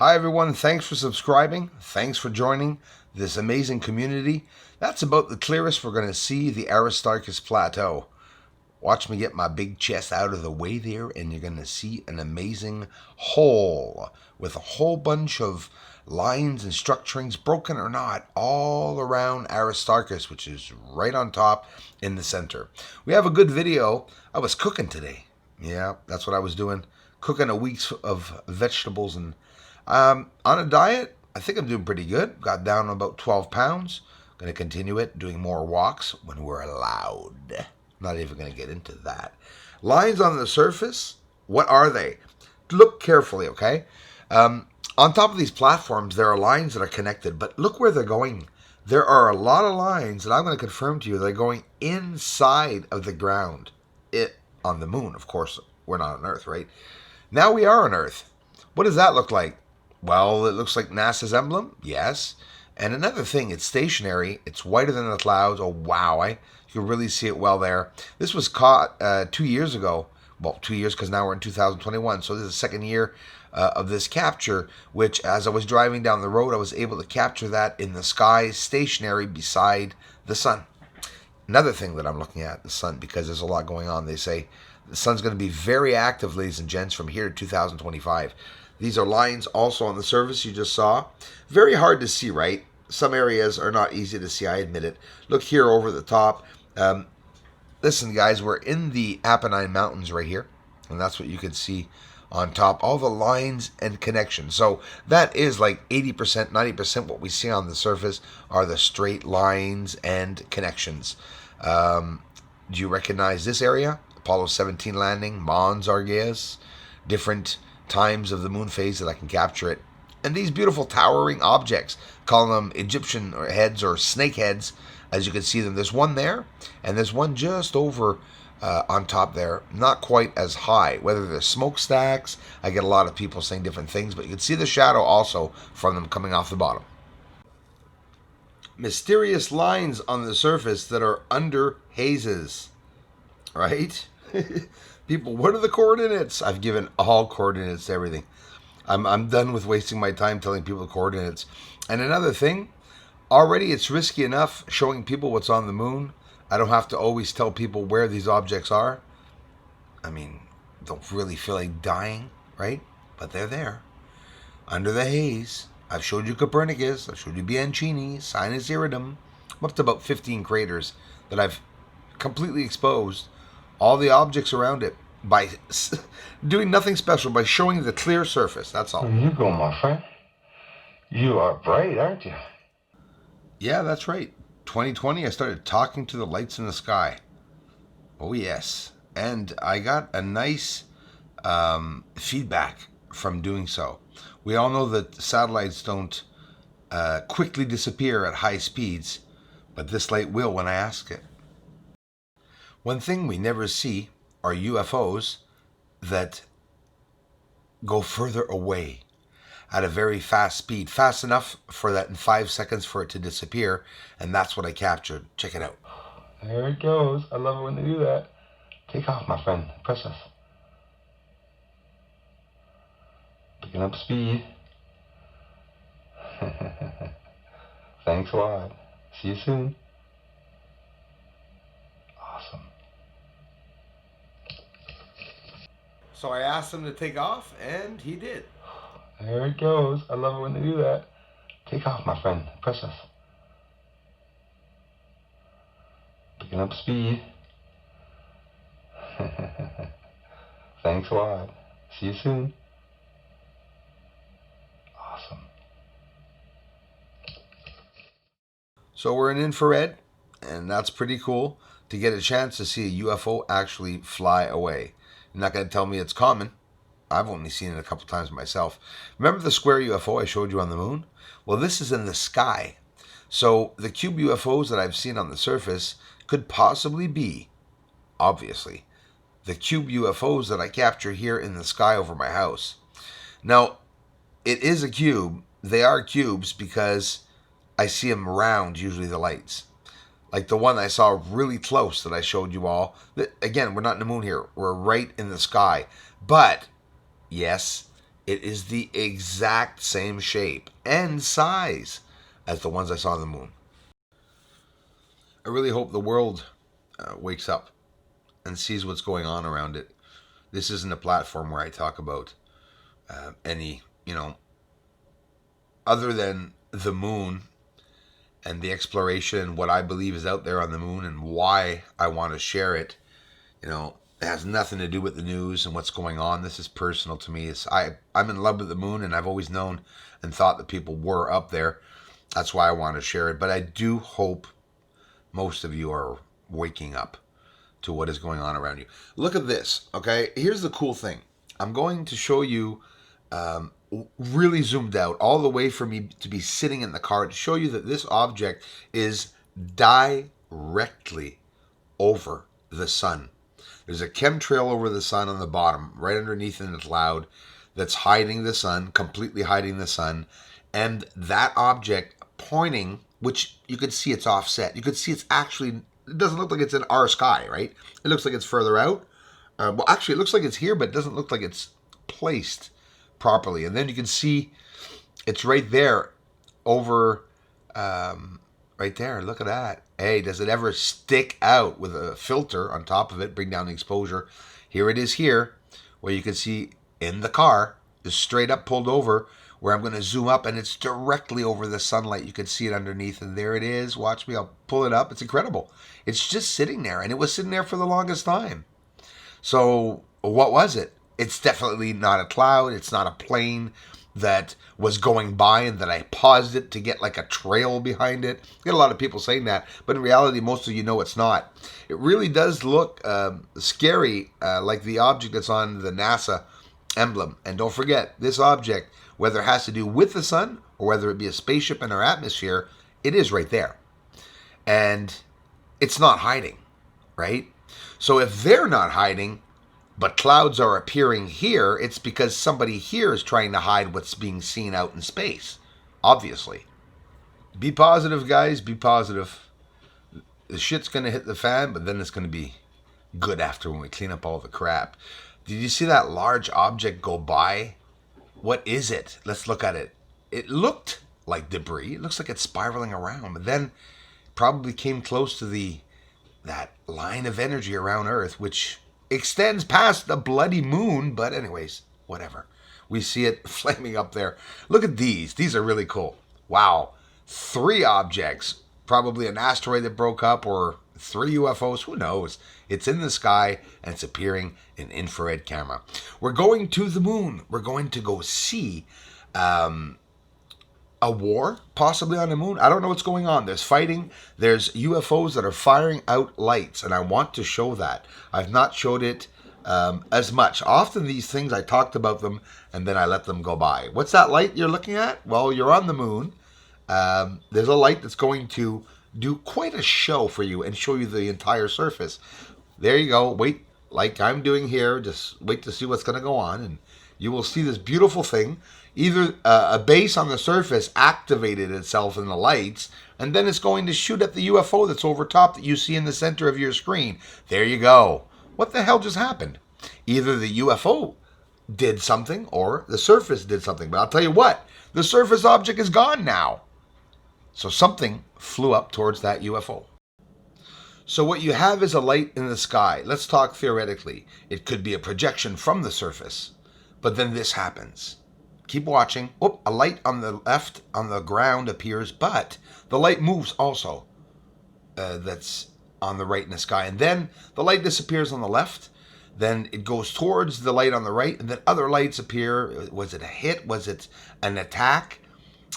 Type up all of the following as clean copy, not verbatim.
Hi everyone, thanks for subscribing. Thanks for joining this amazing community. That's about the clearest we're going to see the Aristarchus Plateau. Watch me get my big chest out of the way there, and you're going to see an amazing hole with a whole bunch of lines and structurings, broken or not, all around Aristarchus, which is right on top in the center. We have a good video. I was cooking today. Yeah, that's what I was doing. Cooking a week of vegetables and on a diet. I think I'm doing pretty good. Got down about 12 pounds. Going to continue it, doing more walks when we're allowed. Not even going to get into that. Lines on the surface, what are they? Look carefully, okay? On top of these platforms, there are lines that are connected, but look where they're going. There are a lot of lines that I'm going to confirm to you that are going inside of the ground. On the moon, of course. We're not on Earth, right? Now we are on Earth. What does that look like? Well, it looks like NASA's emblem, yes. And another thing, it's stationary. It's whiter than the clouds. Oh, wow. You can really see it well there. This was caught 2 years ago. Well, 2 years because now we're in 2021. So this is the second year of this capture, which as I was driving down the road, I was able to capture that in the sky, stationary beside the sun. Another thing that I'm looking at, the sun, because there's a lot going on. They say the sun's going to be very active, ladies and gents, from here to 2025. These are lines also on the surface you just saw. Very hard to see, right? Some areas are not easy to see, I admit it. Look here over the top. Listen, guys, we're in the Apennine Mountains right here. And that's what you can see on top. All the lines and connections. So that is like 80%, 90% what we see on the surface are the straight lines and connections. Do you recognize this area? Apollo 17 landing, Mons Argeas, different times of the moon phase that I can capture it. And these beautiful towering objects, call them Egyptian heads or snake heads, as you can see them. There's one there, and there's one just over on top there, not quite as high. Whether they're smokestacks, I get a lot of people saying different things, but you can see the shadow also from them coming off the bottom. Mysterious lines on the surface that are under hazes, right? People, what are the coordinates? I've given all coordinates to everything. I'm done with wasting my time telling people coordinates. And another thing, already it's risky enough showing people what's on the moon. I don't have to always tell people where these objects are. I mean, don't really feel like dying, right? But they're there. Under the haze. I've showed you Copernicus. I've showed you Bianchini, Sinus Iridum. I'm up to about 15 craters that I've completely exposed. All the objects around it by doing nothing special, by showing the clear surface. That's all. There you go, my friend. You are bright, aren't you? Yeah, that's right. 2020, I started talking to the lights in the sky. Oh, yes. And I got a nice feedback from doing so. We all know that satellites don't quickly disappear at high speeds, but this light will when I ask it. One thing we never see are UFOs that go further away at a very fast speed. Fast enough for that in 5 seconds for it to disappear. And that's what I captured. Check it out. There it goes. I love it when they do that. Take off, my friend. Precious. Picking up speed. Thanks a lot. See you soon. Awesome. So I asked him to take off, and he did. There it goes. I love it when they do that. Take off, my friend. Precious. Picking up speed. Thanks a lot. See you soon. Awesome. So we're in infrared, and that's pretty cool to get a chance to see a UFO actually fly away. You're not going to tell me it's common. I've only seen it a couple times myself. Remember the square UFO I showed you on the moon? Well, this is in the sky. So the cube UFOs that I've seen on the surface could possibly be, obviously, the cube UFOs that I capture here in the sky over my house. Now, it is a cube. They are cubes because I see them round, usually the lights. Like the one I saw really close that I showed you all. Again, we're not in the moon here. We're right in the sky. But, yes, It is the exact same shape and size as the ones I saw on the moon. I really hope the world wakes up and sees what's going on around it. This isn't a platform where I talk about any, other than the moon and the exploration, what I believe is out there on the moon and why I want to share it. It has nothing to do with the news and what's going on. This is personal to me. I'm in love with the moon, and I've always known and thought that people were up there. That's why I want to share it. But I do hope most of you are waking up to what is going on around you. Look at this, okay? Here's the cool thing. I'm going to show you really zoomed out all the way for me to be sitting in the car to show you that this object is directly over the sun. There's a chemtrail over the sun on the bottom, right underneath in the cloud, that's hiding the sun, completely hiding the sun. And that object pointing, which you could see it's offset. You could see it's actually, it doesn't look like it's in our sky, right? It looks like it's further out. Well, actually, it looks like it's here, but it doesn't look like it's placed properly. And then you can see it's right there over, right there. Look at that. Hey, does it ever stick out with a filter on top of it, bring down the exposure? Here it is here, where you can see in the car, just straight up pulled over, where I'm going to zoom up, and it's directly over the sunlight. You can see it underneath, and there it is. Watch me, I'll pull it up. It's incredible. It's just sitting there, and it was sitting there for the longest time. So what was it? It's definitely not a cloud. It's not a plane that was going by and that I paused it to get like a trail behind it. I get a lot of people saying that, but in reality, most of you know it's not. It really does look scary, like the object that's on the NASA emblem. And don't forget, this object, whether it has to do with the sun or whether it be a spaceship in our atmosphere, it is right there. And it's not hiding, right? So if they're not hiding, but clouds are appearing here, it's because somebody here is trying to hide what's being seen out in space, obviously. Be positive, guys. Be positive. The shit's going to hit the fan, but then it's going to be good after when we clean up all the crap. Did you see that large object go by? What is it? Let's look at it. It looked like debris. It looks like it's spiraling around, but then probably came close to that line of energy around Earth, which extends past the bloody moon, but anyways, whatever. We see it flaming up there. Look at these. These are really cool. Wow. 3 objects. Probably an asteroid that broke up, or 3 UFOs. Who knows? It's in the sky, and it's appearing in infrared camera. We're going to the moon. We're going to go see a war, possibly on the moon. I don't know what's going on. There's fighting. There's UFOs that are firing out lights, and I want to show that. I've not showed it as much. Often these things, I talked about them, and then I let them go by. What's that light you're looking at? Well, you're on the moon. There's a light that's going to do quite a show for you and show you the entire surface. There you go. Wait, like I'm doing here. Just wait to see what's going to go on, and you will see this beautiful thing. Either a base on the surface activated itself in the lights, and then it's going to shoot at the UFO that's over top that you see in the center of your screen. There you go. What the hell just happened? Either the UFO did something or the surface did something. But I'll tell you what, the surface object is gone now. So something flew up towards that UFO. So what you have is a light in the sky. Let's talk theoretically. It could be a projection from the surface. But then this happens. Keep watching. Oh, a light on the left on the ground appears, but the light moves also. That's on the right in the sky. And then the light disappears on the left. Then it goes towards the light on the right, and then other lights appear. Was it a hit? Was it an attack?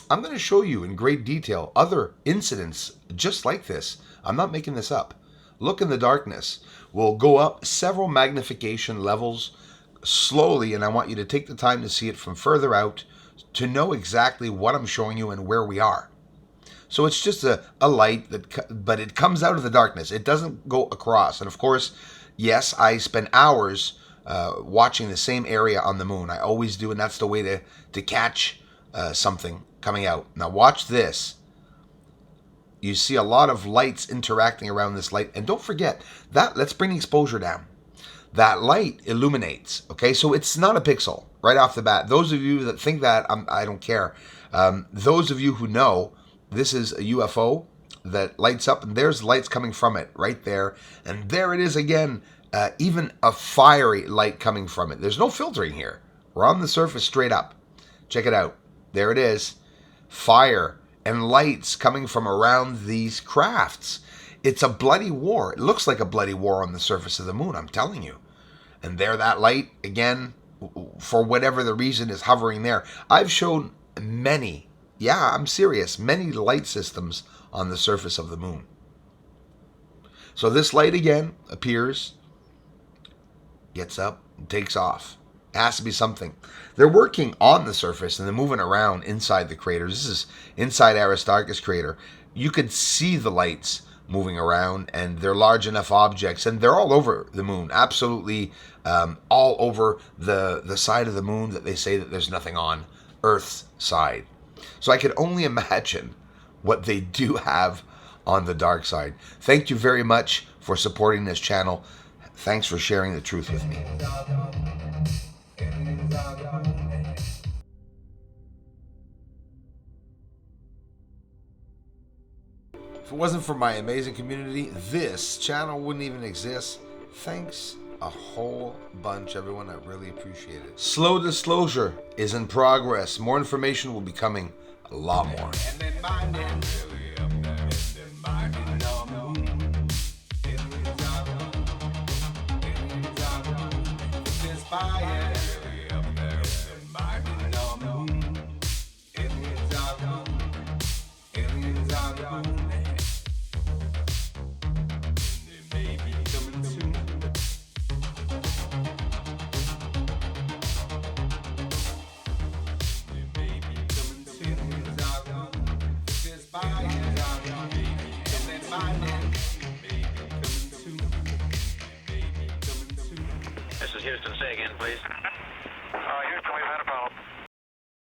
I'm going to show you in great detail other incidents just like this. I'm not making this up. Look in the darkness. We'll go up several magnification levels slowly, and I want you to take the time to see it from further out to know exactly what I'm showing you and where we are. So it's just a light, but it comes out of the darkness. It doesn't go across. And of course, yes, I spend hours watching the same area on the moon. I always do, and that's the way to catch something coming out. Now watch this. You see a lot of lights interacting around this light. And don't forget, let's bring the exposure down. That light illuminates, okay? So it's not a pixel, right off the bat. Those of you that think that, I don't care. Those of you who know, this is a UFO that lights up, and there's lights coming from it right there. And there it is again, even a fiery light coming from it. There's no filtering here. We're on the surface straight up. Check it out. There it is. Fire and lights coming from around these crafts. It's a bloody war. It looks like a bloody war on the surface of the moon, I'm telling you. And there that light, again, for whatever the reason, is hovering there. I've shown many, yeah, I'm serious, many light systems on the surface of the moon. So this light again appears, gets up, and takes off. It has to be something. They're working on the surface and they're moving around inside the craters. This is inside Aristarchus crater. You could see the lights moving around, and they're large enough objects, and they're all over the moon, absolutely all over the side of the moon that they say that there's nothing on, Earth's side. So I could only imagine what they do have on the dark side. Thank you very much for supporting this channel. Thanks for sharing the truth with me. If it wasn't for my amazing community, this channel wouldn't even exist. Thanks a whole bunch, everyone. I really appreciate it. Slow disclosure is in progress. More information will be coming, a lot more. This is Houston. Say again, please.